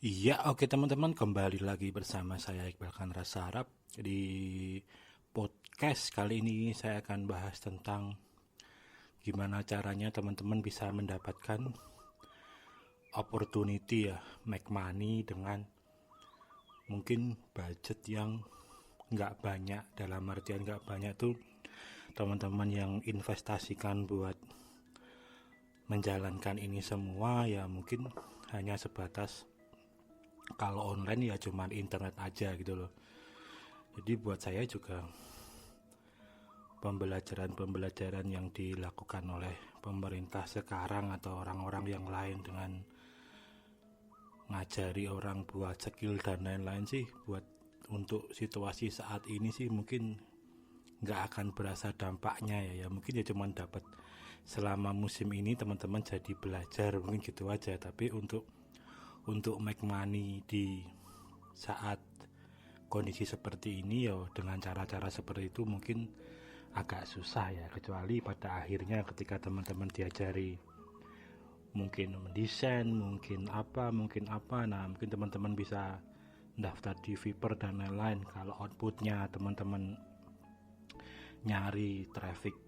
Iya, oke teman-teman, kembali lagi bersama saya Iqbal Kanra Sarap. Di podcast kali ini saya akan bahas tentang gimana caranya teman-teman bisa mendapatkan opportunity ya, make money dengan mungkin budget yang nggak banyak. Dalam artian nggak banyak tuh teman-teman yang investasikan buat menjalankan ini semua ya mungkin hanya sebatas kalau online ya cuman internet aja gitu loh. Jadi buat saya juga pembelajaran-pembelajaran yang dilakukan oleh pemerintah sekarang atau orang-orang yang lain dengan ngajari orang buat skill dan lain-lain sih buat untuk situasi saat ini sih mungkin nggak akan berasa dampaknya ya mungkin ya cuman dapat selama musim ini teman-teman jadi belajar mungkin gitu aja, tapi untuk make money di saat kondisi seperti ini ya dengan cara-cara seperti itu mungkin agak susah ya, kecuali pada akhirnya ketika teman-teman diajari mungkin mendesain, mungkin apa, nah mungkin teman-teman bisa daftar di Fiverr dan lain-lain. Kalau outputnya teman-teman nyari traffic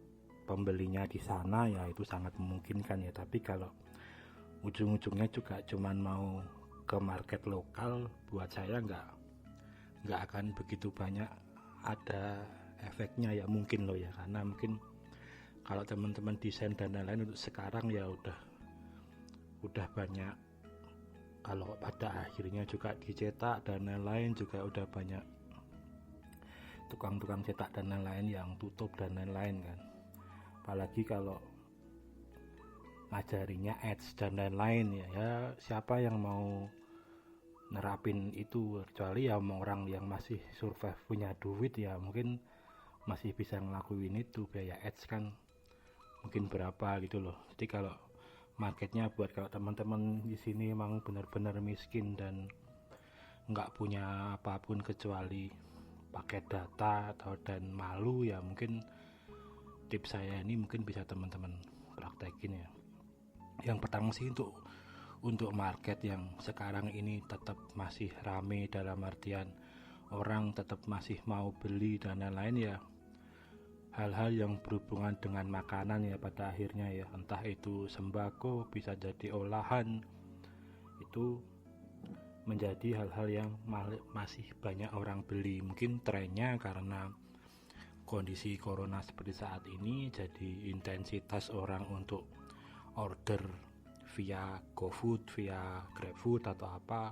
pembelinya di sana ya itu sangat memungkinkan ya, tapi kalau ujung-ujungnya juga cuman mau ke market lokal, buat saya nggak akan begitu banyak ada efeknya ya mungkin loh ya, karena mungkin kalau teman-teman desain dan lain-lain untuk sekarang ya udah banyak, kalau pada akhirnya juga dicetak dan lain-lain juga udah banyak tukang-tukang cetak dan lain-lain yang tutup dan lain-lain kan. Apalagi kalau ngajarinya ads dan lain-lain ya siapa yang mau nerapin itu, kecuali ya orang yang masih survive punya duit ya mungkin masih bisa ngelakuin itu. Biaya ads kan mungkin berapa gitu loh. Jadi kalau marketnya buat kalau teman-teman di sini emang benar-benar miskin dan nggak punya apapun kecuali pakai data atau dan malu ya mungkin tips saya ini mungkin bisa teman-teman praktekin ya. Yang pertama sih untuk market yang sekarang ini tetap masih rame, dalam artian orang tetap masih mau beli dan lain-lain ya, hal-hal yang berhubungan dengan makanan ya pada akhirnya ya, entah itu sembako, bisa jadi olahan, itu menjadi hal-hal yang masih banyak orang beli. Mungkin trennya karena kondisi corona seperti saat ini, jadi intensitas orang untuk order via GoFood, via GrabFood atau apa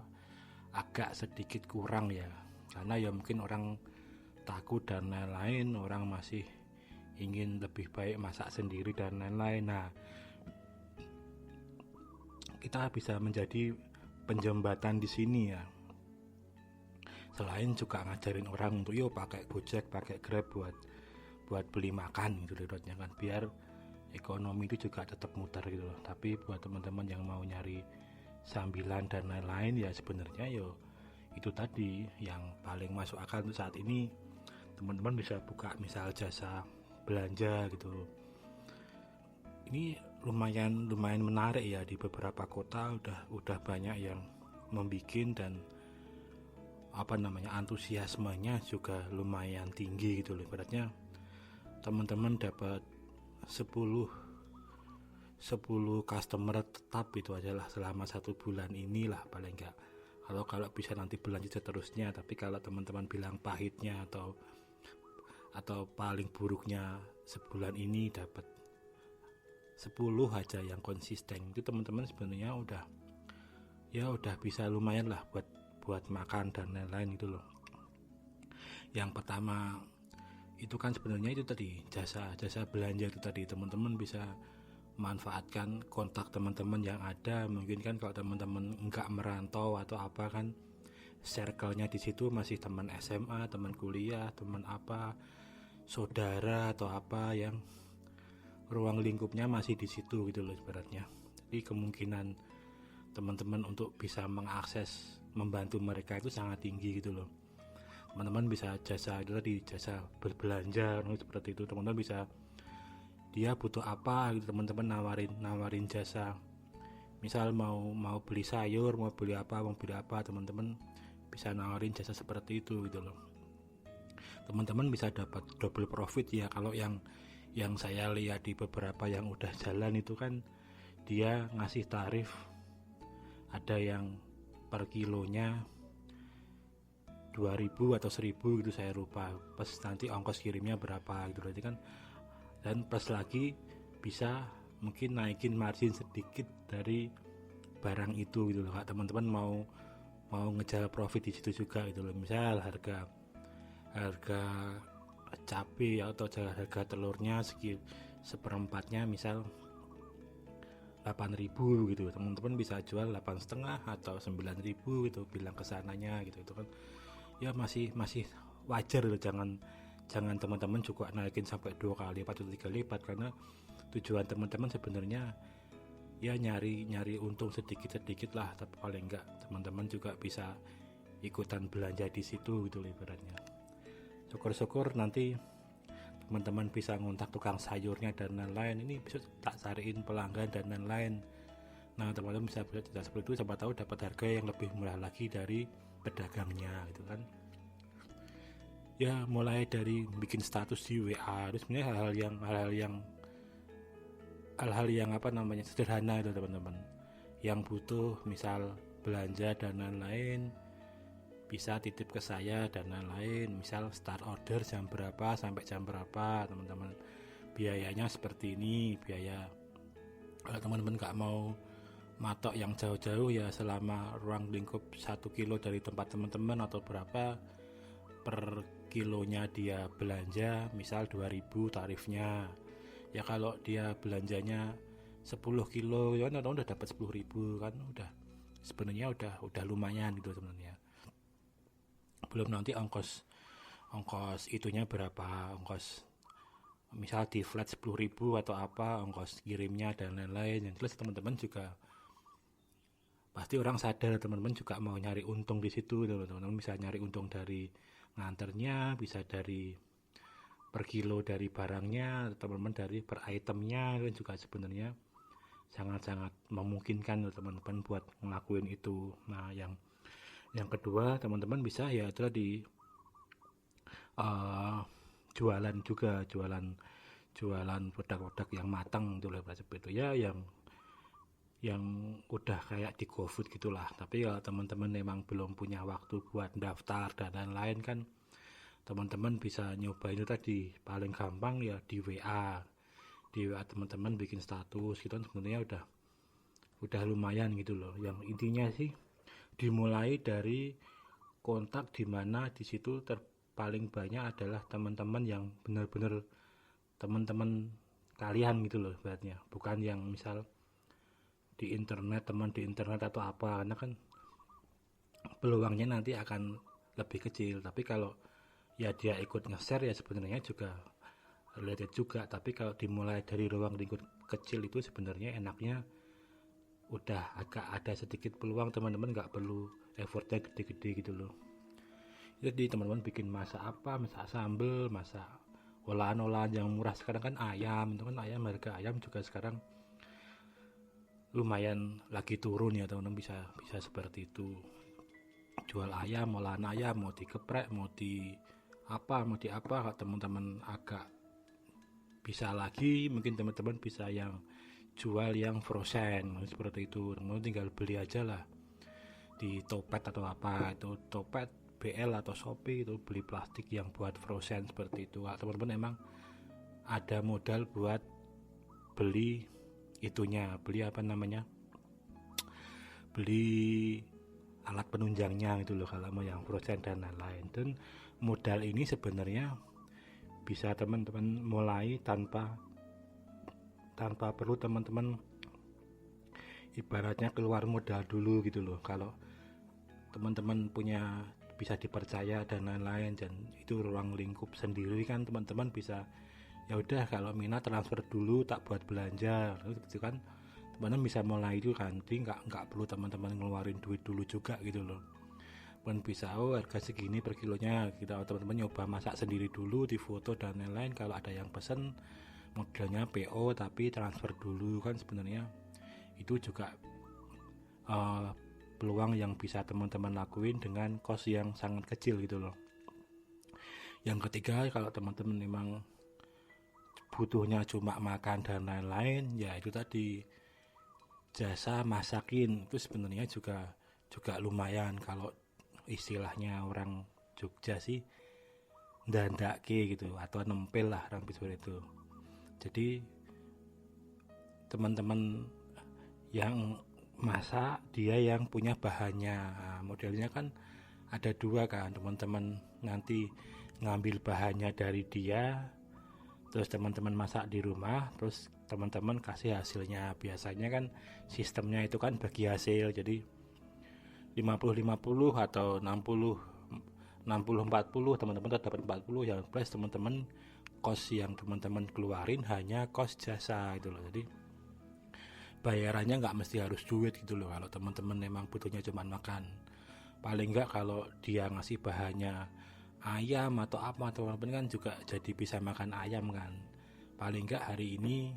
agak sedikit kurang ya, karena ya mungkin orang takut dan lain-lain, orang masih ingin lebih baik masak sendiri dan lain-lain. Nah, kita bisa menjadi penjembatan di sini ya, selain juga ngajarin orang untuk yuk pakai Gojek, pakai Grab buat beli makan gitu ibaratnya kan, biar ekonomi itu juga tetap muter gitu loh. Tapi buat teman-teman yang mau nyari sambilan dan lain-lain ya sebenarnya yo itu tadi yang paling masuk akal untuk saat ini. Teman-teman bisa buka misal jasa belanja gitu. Ini lumayan menarik ya, di beberapa kota udah banyak yang membikin dan antusiasmenya juga lumayan tinggi gitu loh. Ibaratnya teman-teman dapat 10 customer tetap itu adalah selama 1 bulan inilah paling enggak. Kalau bisa nanti berlanjut seterusnya, tapi kalau teman-teman bilang pahitnya atau paling buruknya sebulan ini dapat 10 aja yang konsisten, itu teman-teman sebenarnya udah bisa lumayan lah buat makan dan lain-lain itu loh. Yang pertama itu kan sebenarnya itu tadi jasa belanja itu tadi, teman-teman bisa manfaatkan kontak teman-teman yang ada. Mungkin kan kalau teman-teman enggak merantau atau apa kan, circle-nya di situ masih teman SMA, teman kuliah, teman apa, saudara atau apa, yang ruang lingkupnya masih di situ gitu loh ibaratnya. Jadi kemungkinan teman-teman untuk bisa mengakses, membantu mereka itu sangat tinggi gitu loh. Teman-teman bisa jasa itu tadi, jasa berbelanja seperti itu. Teman-teman bisa, dia butuh apa gitu, teman-teman nawarin jasa misal mau beli sayur, mau beli apa, teman-teman bisa nawarin jasa seperti itu gitu loh. Teman-teman bisa dapat double profit ya. Kalau yang saya lihat di beberapa yang udah jalan itu kan dia ngasih tarif, ada yang per kilonya 2000 atau 1000 gitu, saya lupa, plus nanti ongkos kirimnya berapa gitu. Berarti kan, dan plus lagi bisa mungkin naikin margin sedikit dari barang itu gitu loh. Teman-teman mau ngejar profit di situ juga gitu loh. Misal harga cabai atau harga telurnya seperempatnya misal 8.000 gitu, teman-teman bisa jual 8,5 atau 9.000 gitu, bilang kesananya gitu. Itu kan ya masih wajar loh. Jangan teman-teman juga naikin sampai 2 kali lipat atau 3 kali lipat, karena tujuan teman-teman sebenarnya ya nyari untung sedikit lah, tapi paling enggak teman-teman juga bisa ikutan belanja di situ gitu ibaratnya. Syukur-syukur nanti teman-teman bisa ngontak tukang sayurnya dan lain-lain, ini bisa tak cariin pelanggan dan lain-lain. Nah, teman-teman bisa tidak seperti itu, siapa tahu dapat harga yang lebih murah lagi dari pedagangnya gitu kan. Ya mulai dari bikin status di WA, terus sebenarnya hal-hal yang sederhana itu teman-teman, yang butuh misal belanja dan lain-lain bisa titip ke saya dan lain-lain. Misal start order jam berapa sampai jam berapa teman-teman, biayanya seperti ini. Biaya kalau teman-teman gak mau matok yang jauh-jauh ya selama ruang lingkup 1 kilo dari tempat teman-teman atau berapa per kilonya dia belanja, misal 2.000 tarifnya. Ya kalau dia belanjanya 10 kilo ya udah dapat 10.000 kan, udah sebenarnya udah lumayan gitu sebenarnya. Belum nanti ongkos itunya berapa, ongkos misal di flat 10.000 atau apa, ongkos kirimnya dan lain-lain. Yang jelas teman-teman juga pasti orang sadar, teman-teman juga mau nyari untung di situ. Teman-teman bisa nyari untung dari nganternya, bisa dari per kilo dari barangnya, teman-teman dari per itemnya, kan juga sebenarnya sangat-sangat memungkinkan teman-teman buat ngelakuin itu. Nah, yang kedua teman-teman bisa ya itu di jualan produk-produk yang matang itu lah seperti itu ya, yang udah kayak di GoFood gitulah. Tapi kalau teman-teman memang belum punya waktu buat daftar dan lain-lain kan, teman-teman bisa nyoba itu tadi, paling gampang ya di WA teman-teman bikin status gitu kan, sebenarnya udah lumayan gitu loh. Yang intinya sih dimulai dari kontak, dimana di situ paling banyak adalah teman-teman yang benar-benar teman-teman kalian gitu loh ibaratnya, bukan yang misal di internet, teman di internet atau apa, karena kan peluangnya nanti akan lebih kecil. Tapi kalau ya dia ikut nge-share ya sebenarnya juga related juga. Tapi kalau dimulai dari ruang lingkup kecil itu sebenarnya enaknya udah agak ada sedikit peluang, teman-teman nggak perlu effortnya gede-gede gitu loh. Jadi teman-teman bikin masak sambal, masak olahan-olahan yang murah. Sekarang kan ayam, itu kan harga ayam juga sekarang lumayan lagi turun ya teman-teman, bisa seperti itu. Jual ayam, olahan ayam, mau dikeprek, mau di apa, teman-teman agak bisa lagi, mungkin teman-teman bisa yang jual yang frozen seperti itu. Teman-teman tinggal beli aja lah di Topet atau apa, itu Topet, BL atau Shopee, itu beli plastik yang buat frozen seperti itu. Teman-teman emang ada modal buat beli itunya, beli alat penunjangnya gitu loh kalau mau yang frozen dan lain-lain. Dan modal ini sebenarnya bisa teman-teman mulai tanpa perlu teman-teman ibaratnya keluar modal dulu gitu loh. Kalau teman-teman punya bisa dipercaya dan lain-lain, dan itu ruang lingkup sendiri kan, teman-teman bisa ya udah kalau minat transfer dulu tak buat belanja gitu kan, teman-teman bisa mulai itu kan. Jadi nggak perlu teman-teman ngeluarin duit dulu juga gitu loh. Pun bisa harga segini per kilonya, kita teman-teman nyoba masak sendiri dulu, di foto dan lain-lain. Kalau ada yang pesen modelnya PO tapi transfer dulu kan, sebenarnya itu juga uh, peluang yang bisa teman-teman lakuin dengan cost yang sangat kecil gitu loh. Yang ketiga, kalau teman-teman memang butuhnya cuma makan dan lain-lain, ya itu tadi, jasa masakin itu sebenarnya juga lumayan. Kalau istilahnya orang Jogja sih ndandake gitu, atau nempel lah orang Biswara itu. Jadi teman-teman yang masak, dia yang punya bahannya. Nah, modelnya kan ada dua kan, teman-teman nanti ngambil bahannya dari dia, terus teman-teman masak di rumah, terus teman-teman kasih hasilnya. Biasanya kan sistemnya itu kan bagi hasil, jadi 50-50 atau 60-40, teman-teman dapat 40, yang plus teman-teman kos yang teman-teman keluarin hanya kos jasa gitu loh. Jadi bayarannya nggak mesti harus duit gitu loh, kalau teman-teman memang butuhnya cuma makan. Paling nggak kalau dia ngasih bahannya ayam atau apa atau apa kan juga jadi bisa makan ayam kan. Paling nggak hari ini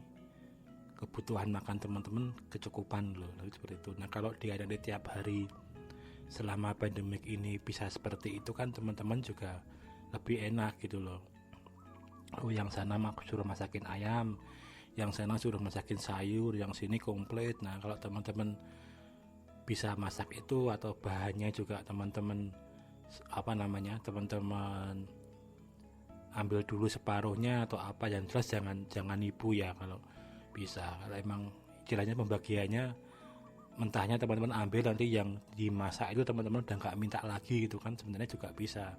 kebutuhan makan teman-teman kecukupan loh, seperti itu. Nah kalau dia ada di tiap hari selama pandemik ini bisa seperti itu kan, teman-teman juga lebih enak gitu loh. Oh, yang sana suruh masakin ayam, yang sana suruh masakin sayur, yang sini komplit. Nah kalau teman-teman bisa masak itu, atau bahannya juga teman-teman teman-teman ambil dulu separuhnya atau apa, yang jelas jangan ibu ya kalau bisa. Kalau emang kiranya pembagiannya mentahnya teman-teman ambil, nanti yang dimasak itu teman-teman udah nggak minta lagi gitu kan, sebenarnya juga bisa.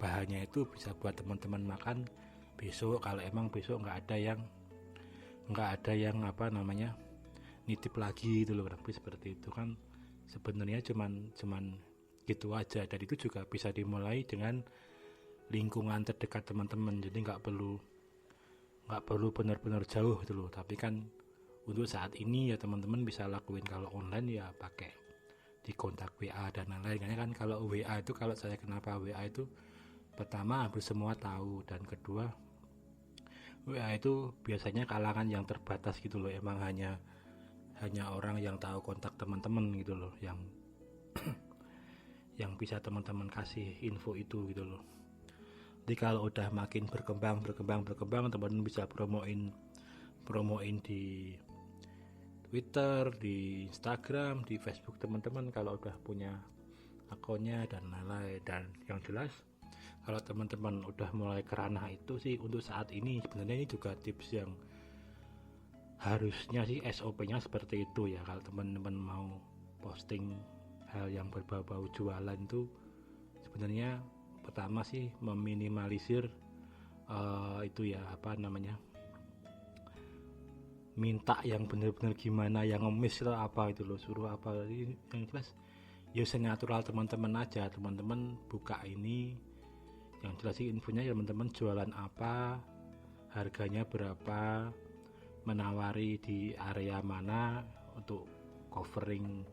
Bahannya itu bisa buat teman-teman makan besok, kalau emang besok nggak ada yang nitip lagi gitu loh. Tapi seperti itu kan sebenarnya cuman gitu aja, dan itu juga bisa dimulai dengan lingkungan terdekat teman-teman. Jadi nggak perlu benar-benar jauh gitu loh. Tapi kan untuk saat ini ya teman-teman bisa lakuin kalau online ya pakai di kontak WA dan lain-lain. Karena kan kalau WA itu, kalau saya kenapa WA itu, pertama hampir semua tahu, dan kedua WA itu biasanya kalangan yang terbatas gitu loh. Emang hanya orang yang tahu kontak teman-teman gitu loh, yang bisa teman-teman kasih info itu gitu loh. Jadi kalau udah makin berkembang, teman-teman bisa promoin di Twitter, di Instagram, di Facebook teman-teman kalau udah punya akunnya dan lain-lain. Dan yang jelas kalau teman-teman udah mulai kerana itu sih, untuk saat ini sebenarnya ini juga tips yang harusnya sih SOP-nya seperti itu ya. Kalau teman-teman mau posting hal yang berbau-bau jualan itu, sebenarnya pertama sih meminimalisir minta yang bener-bener gimana, yang ngemis atau apa itu loh, suruh apa. Yang jelas ya senatural teman-teman aja. Teman-teman buka ini, yang jelas sih infonya ya, teman-teman jualan apa, harganya berapa, menawari di area mana, untuk covering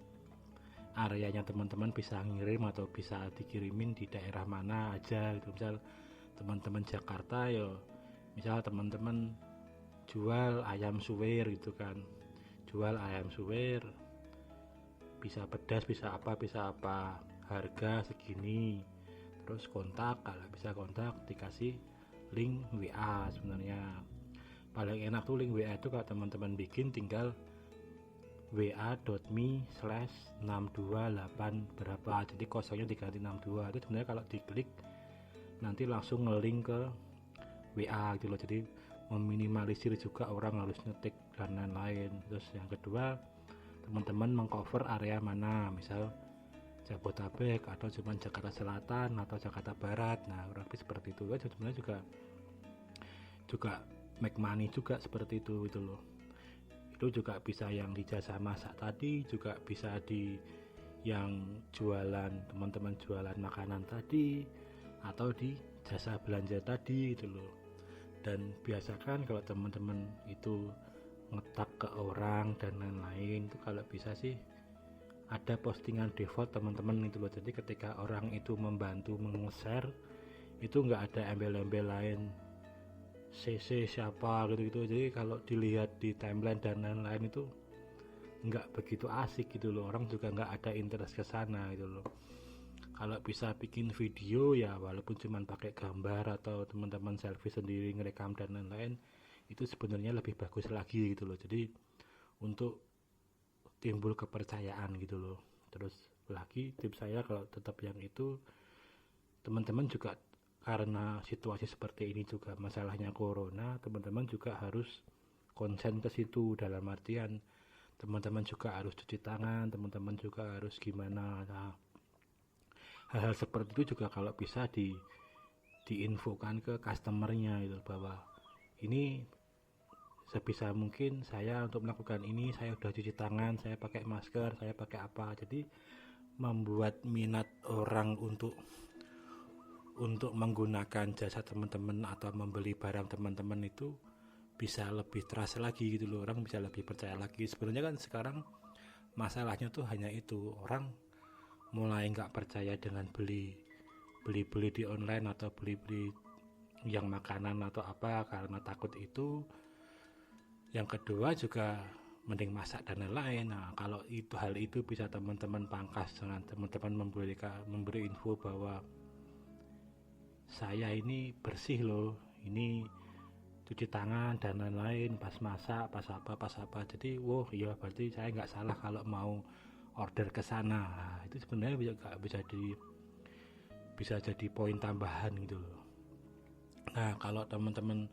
areanya teman-teman bisa ngirim atau bisa dikirimin di daerah mana aja gitu. Misal teman-teman Jakarta ya, misal teman-teman jual ayam suwir gitu kan, jual ayam suwir, bisa pedas, bisa apa, harga segini, terus kontak, kalau bisa kontak dikasih link WA. Sebenarnya paling enak tuh link WA itu kalau teman-teman bikin tinggal wa.me/628 berapa, jadi kosongnya diganti 62. Itu sebenarnya kalau diklik nanti langsung ngelink ke WA gitu loh. Jadi meminimalisir juga orang harus ngetik dan lain-lain. Terus yang kedua, teman-teman mengcover area mana, misal Jabodetabek atau cuma Jakarta Selatan atau Jakarta Barat. Nah lebih seperti itu kan sebenarnya juga make money juga seperti itu gitu loh. Itu juga bisa yang di jasa masak tadi, juga bisa di yang jualan, teman-teman jualan makanan tadi, atau di jasa belanja tadi gitu loh. Dan biasakan kalau teman-teman itu ngetak ke orang dan lain-lain, itu kalau bisa sih ada postingan default teman-teman itu loh. Jadi ketika orang itu membantu meng-share, itu nggak ada embel-embel lain CC siapa gitu-gitu. Jadi kalau dilihat di timeline dan lain-lain itu nggak begitu asik gitu loh, orang juga nggak ada interest ke sana gitu loh. Kalau bisa bikin video ya walaupun cuma pakai gambar atau teman-teman selfie sendiri ngerekam dan lain-lain, itu sebenarnya lebih bagus lagi gitu loh. Jadi untuk timbul kepercayaan gitu loh. Terus lagi tips saya kalau tetap yang itu, teman-teman juga karena situasi seperti ini juga masalahnya corona, teman-teman juga harus konsen ke situ, dalam artian teman-teman juga harus cuci tangan, teman-teman juga harus gimana. Nah, hal-hal seperti itu juga kalau bisa diinfokan ke customernya gitu, bahwa ini sebisa mungkin saya untuk melakukan ini saya udah cuci tangan, saya pakai masker, saya pakai apa. Jadi membuat minat orang untuk menggunakan jasa teman-teman atau membeli barang teman-teman itu bisa lebih trust lagi gitu loh, orang bisa lebih percaya lagi. Sebenarnya kan sekarang masalahnya tuh hanya itu, orang mulai nggak percaya dengan beli di online atau beli yang makanan atau apa karena takut itu. Yang kedua juga mending masak dan lain-lain. Nah, kalau itu hal itu bisa teman-teman pangkas dengan teman-teman memberi info bahwa saya ini bersih loh, ini cuci tangan dan lain-lain pas masak, pas apa. Jadi, wow, iya berarti saya nggak salah kalau mau order ke sana. Nah, itu sebenarnya bisa jadi poin tambahan gitu loh. Nah, kalau teman-teman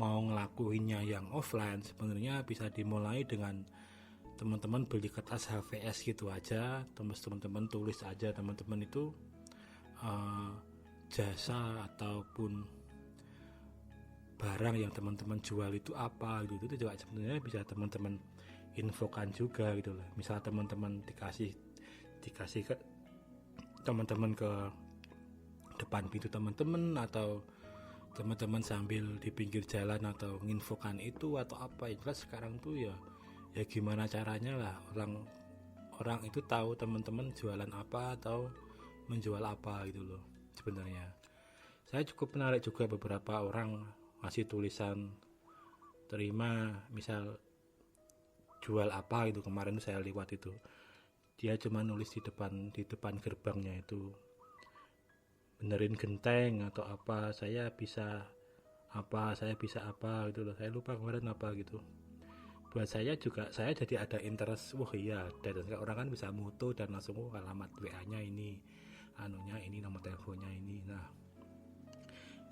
mau ngelakuinnya yang offline, sebenarnya bisa dimulai dengan teman-teman beli kertas HVS gitu aja, teman-teman tulis aja teman-teman itu jasa ataupun barang yang teman-teman jual itu apa gitu. Itu juga sebenarnya bisa teman-teman infokan juga gitu loh. Misal teman-teman dikasih ke teman-teman ke depan pintu teman-teman, atau teman-teman sambil di pinggir jalan atau nginfokan itu atau apa. Yang jelas sekarang tuh ya gimana caranya lah orang itu tahu teman-teman jualan apa atau menjual apa gitu loh. Sebenarnya saya cukup menarik juga beberapa orang ngasih tulisan terima, misal jual apa gitu. Kemarin saya lewat itu, dia cuma nulis di depan gerbangnya itu, benerin genteng atau apa, saya bisa apa gitu loh. Saya lupa kemarin apa gitu. Buat saya juga, saya jadi ada interest. Wah iya, dan orang kan bisa moto dan langsung alamat WA nya ini, anunya ini, nomor teleponnya ini. Nah,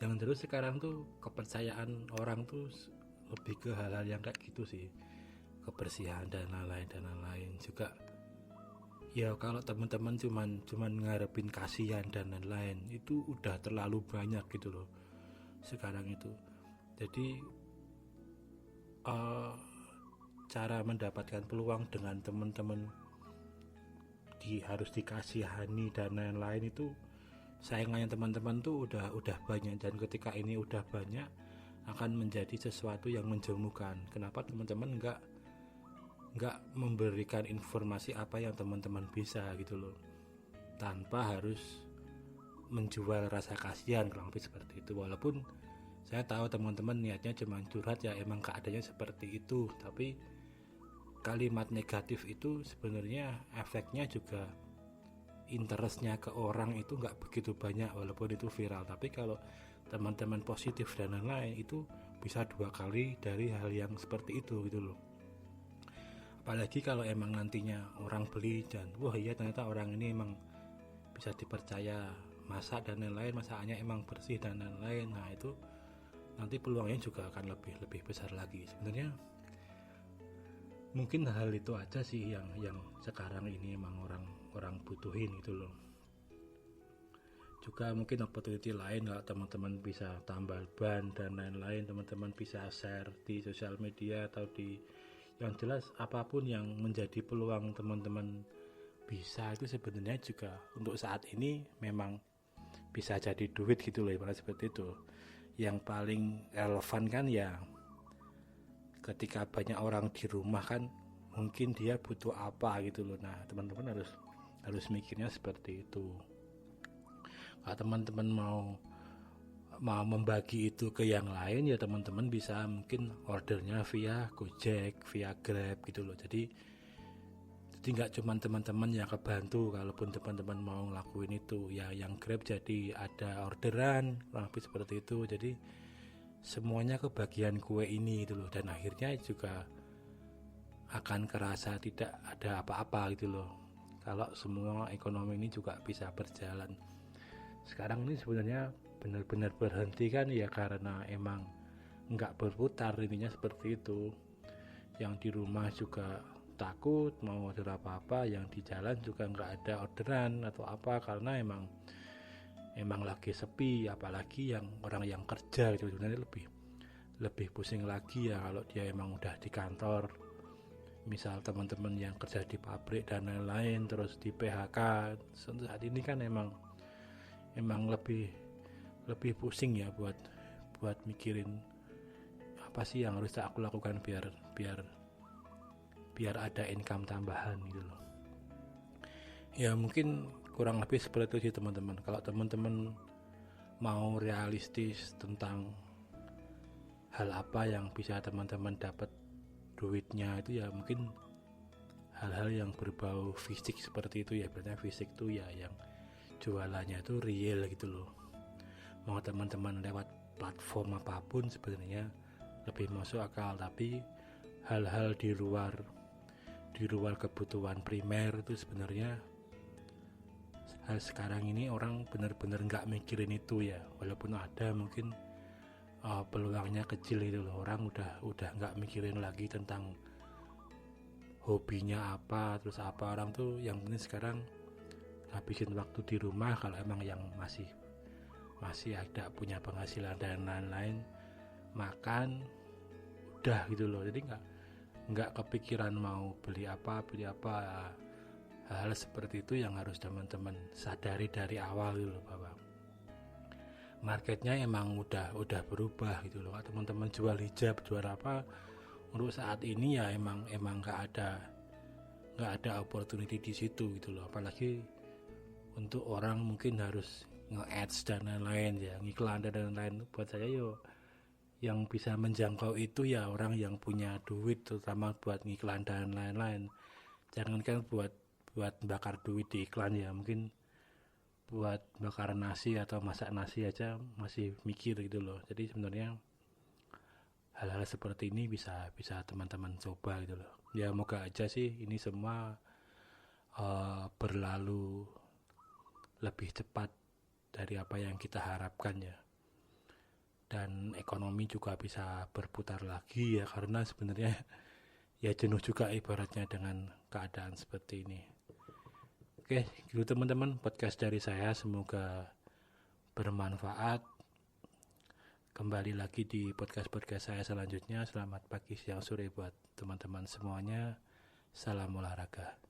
yang terus sekarang tuh kepercayaan orang tuh lebih ke hal-hal yang kayak gitu sih, kebersihan dan lain-lain juga. Ya kalau teman-teman cuman ngarepin kasihan dan lain-lain, itu udah terlalu banyak gitu loh sekarang itu. Jadi cara mendapatkan peluang dengan teman-teman harus dikasihani dan lain-lain itu, saingannya teman-teman tuh udah banyak, dan ketika ini udah banyak akan menjadi sesuatu yang menjemukan. Kenapa teman-teman nggak memberikan informasi apa yang teman-teman bisa gitu loh, tanpa harus menjual rasa kasihan, kurang lebih seperti itu. Walaupun saya tahu teman-teman niatnya cuma curhat, ya emang keadaannya seperti itu, tapi kalimat negatif itu sebenarnya efeknya juga interestnya ke orang itu nggak begitu banyak walaupun itu viral. Tapi kalau teman-teman positif dan lain-lain, itu bisa 2 kali dari hal yang seperti itu gitu loh. Apalagi kalau emang nantinya orang beli dan wah iya ternyata orang ini emang bisa dipercaya masak dan lain-lain, masakannya emang bersih dan lain-lain. Nah itu nanti peluangnya juga akan lebih besar lagi. Sebenarnya mungkin hal itu aja sih yang sekarang ini emang orang butuhin gitu loh. Juga mungkin opportunity lain, kalau teman-teman bisa tambal ban dan lain-lain, teman-teman bisa share di sosial media atau di, yang jelas apapun yang menjadi peluang teman-teman bisa, itu sebenarnya juga untuk saat ini memang bisa jadi duit gitu loh, ibarat seperti itu. Yang paling relevan kan ya ketika banyak orang di rumah kan, mungkin dia butuh apa gitu loh. Nah teman-teman harus mikirnya seperti itu. Kalau teman-teman mau membagi itu ke yang lain, ya teman-teman bisa mungkin ordernya via Gojek, via Grab gitu loh. Jadi Jadi nggak cuma teman-teman yang kebantu, kalaupun teman-teman mau ngelakuin itu ya, yang Grab jadi ada orderan kurang lebih seperti itu. Jadi semuanya kebagian kue ini gitu loh, dan akhirnya juga akan kerasa tidak ada apa-apa gitu loh kalau semua ekonomi ini juga bisa berjalan. Sekarang ini sebenarnya benar-benar berhenti kan ya, karena emang nggak berputar, intinya seperti itu. Yang di rumah juga takut mau order apa-apa, yang di jalan juga nggak ada orderan atau apa, karena emang lagi sepi. Apalagi yang orang yang kerja gitu, sebenarnya lebih pusing lagi ya kalau dia emang udah di kantor, misal teman-teman yang kerja di pabrik dan lain-lain terus di PHK. Saat ini kan emang lebih pusing ya buat mikirin apa sih yang harus aku lakukan biar ada income tambahan gitu loh. Ya mungkin kurang lebih seperti itu sih teman-teman. Kalau teman-teman mau realistis tentang hal apa yang bisa teman-teman dapat duitnya, itu ya mungkin hal-hal yang berbau fisik seperti itu ya. Berarti fisik tuh ya yang jualannya itu real gitu loh. Mau teman-teman lewat platform apapun sebenarnya lebih masuk akal. Tapi hal-hal di luar kebutuhan primer itu sebenarnya sekarang ini orang benar-benar nggak mikirin itu ya. Walaupun ada mungkin peluangnya kecil itu loh. Orang udah nggak mikirin lagi tentang hobinya apa, terus apa. Orang tuh yang penting sekarang habisin waktu di rumah. Kalau emang yang masih ada punya penghasilan dan lain-lain, makan udah gitu loh. Jadi nggak kepikiran mau beli apa. Hal seperti itu yang harus teman-teman sadari dari awal gitu loh, bahwa marketnya emang udah berubah gitu loh. Teman-teman jual hijab, jual apa, untuk saat ini ya emang nggak ada opportunity di situ gitu loh. Apalagi untuk orang mungkin harus nge-ads dan lain-lain ya, ngiklan dan lain-lain. Buat saya yang bisa menjangkau itu ya orang yang punya duit, terutama buat ngiklan dan lain-lain. Jangankan buat bakar duit di iklan ya, mungkin buat bakar nasi atau masak nasi aja masih mikir gitu loh. Jadi sebenarnya hal-hal seperti ini bisa teman-teman coba gitu loh. Ya moga aja sih ini semua berlalu lebih cepat dari apa yang kita harapkan ya, dan ekonomi juga bisa berputar lagi ya, karena sebenarnya ya jenuh juga ibaratnya dengan keadaan seperti ini. Oke, gitu teman-teman, podcast dari saya semoga bermanfaat. Kembali lagi di podcast saya selanjutnya. Selamat pagi, siang, sore buat teman-teman semuanya. Salam olahraga.